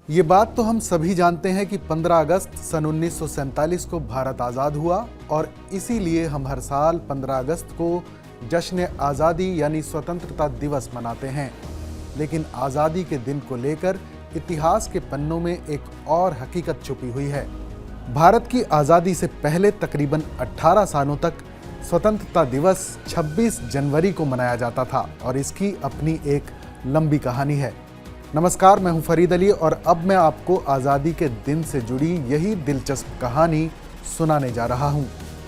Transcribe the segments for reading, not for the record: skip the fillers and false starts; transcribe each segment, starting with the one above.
ये बात तो हम सभी जानते हैं कि 15 अगस्त सन 1947 को भारत आज़ाद हुआ और इसीलिए हम हर साल 15 अगस्त को जश्न आज़ादी यानी स्वतंत्रता दिवस मनाते हैं। लेकिन आज़ादी के दिन को लेकर इतिहास के पन्नों में एक और हकीकत छुपी हुई है। भारत की आज़ादी से पहले तकरीबन 18 सालों तक स्वतंत्रता दिवस 26 जनवरी को मनाया जाता था और इसकी अपनी एक लंबी कहानी है। नमस्कार, मैं हूं फरीद अली और अब मैं आपको आज़ादी के दिन से जुड़ी यही दिलचस्प कहानी सुनाने जा रहा हूं।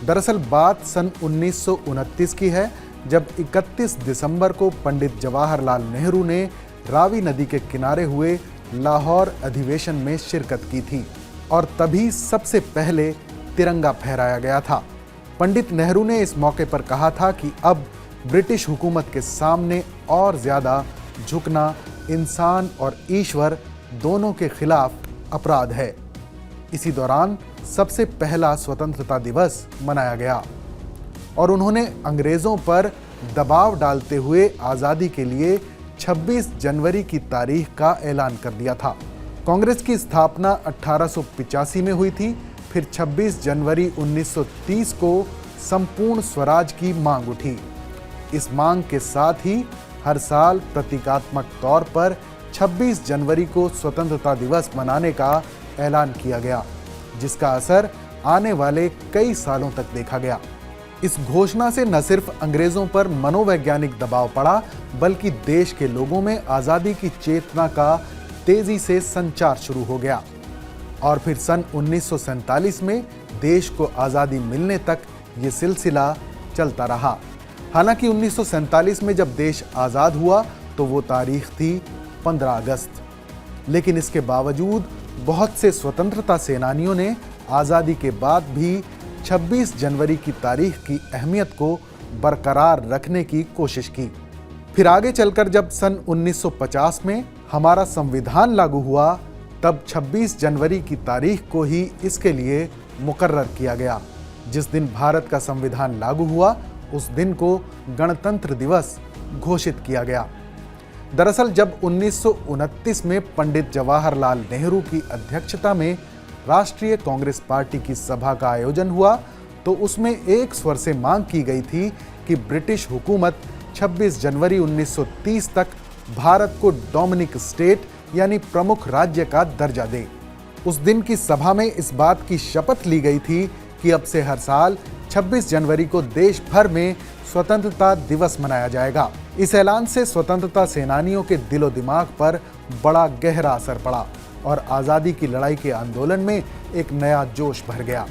दरअसल बात सन 1929 की है, जब 31 दिसंबर को पंडित जवाहरलाल नेहरू ने रावी नदी के किनारे हुए लाहौर अधिवेशन में शिरकत की थी और तभी सबसे पहले तिरंगा फहराया गया था। पंडित नेहरू ने इस मौके पर कहा था कि अब ब्रिटिश हुकूमत के सामने और ज़्यादा झुकना इंसान और ईश्वर दोनों के खिलाफ अपराध है। इसी दौरान सबसे पहला स्वतंत्रता दिवस मनाया गया और उन्होंने अंग्रेज़ों पर दबाव डालते हुए आज़ादी के लिए 26 जनवरी की तारीख का ऐलान कर दिया था। कांग्रेस की स्थापना 1885 में हुई थी। फिर 26 जनवरी 1930 को संपूर्ण स्वराज की मांग उठी। इस मांग के साथ ही हर साल प्रतीकात्मक तौर पर 26 जनवरी को स्वतंत्रता दिवस मनाने का ऐलान किया गया, जिसका असर आने वाले कई सालों तक देखा गया। इस घोषणा से न सिर्फ अंग्रेजों पर मनोवैज्ञानिक दबाव पड़ा, बल्कि देश के लोगों में आज़ादी की चेतना का तेजी से संचार शुरू हो गया। और फिर सन 1947 में देश को आज़ादी मिलने तक ये सिलसिला चलता रहा। हालांकि 1947 में जब देश आज़ाद हुआ तो वो तारीख थी 15 अगस्त। लेकिन इसके बावजूद बहुत से स्वतंत्रता सेनानियों ने आज़ादी के बाद भी 26 जनवरी की तारीख की अहमियत को बरकरार रखने की कोशिश की। फिर आगे चलकर जब सन 1950 में हमारा संविधान लागू हुआ, तब 26 जनवरी की तारीख को ही इसके लिए मुकर्रर किया गया। जिस दिन भारत का संविधान लागू हुआ उस दिन को गणतंत्र दिवस घोषित किया गया। दरअसल जब 1929 में पंडित जवाहरलाल नेहरू की अध्यक्षता में राष्ट्रीय कांग्रेस पार्टी की सभा का आयोजन हुआ, तो उसमें एक स्वर से मांग की गई थी कि ब्रिटिश हुकूमत 26 जनवरी 1930 तक भारत को डोमिनिक स्टेट यानी प्रमुख राज्य का दर्जा दे। उस दिन की सभा में इस बात की शपथ ली गई थी कि अब से हर साल 26 जनवरी को देश भर में स्वतंत्रता दिवस मनाया जाएगा। इस ऐलान से स्वतंत्रता सेनानियों के दिलो दिमाग पर बड़ा गहरा असर पड़ा और आज़ादी की लड़ाई के आंदोलन में एक नया जोश भर गया।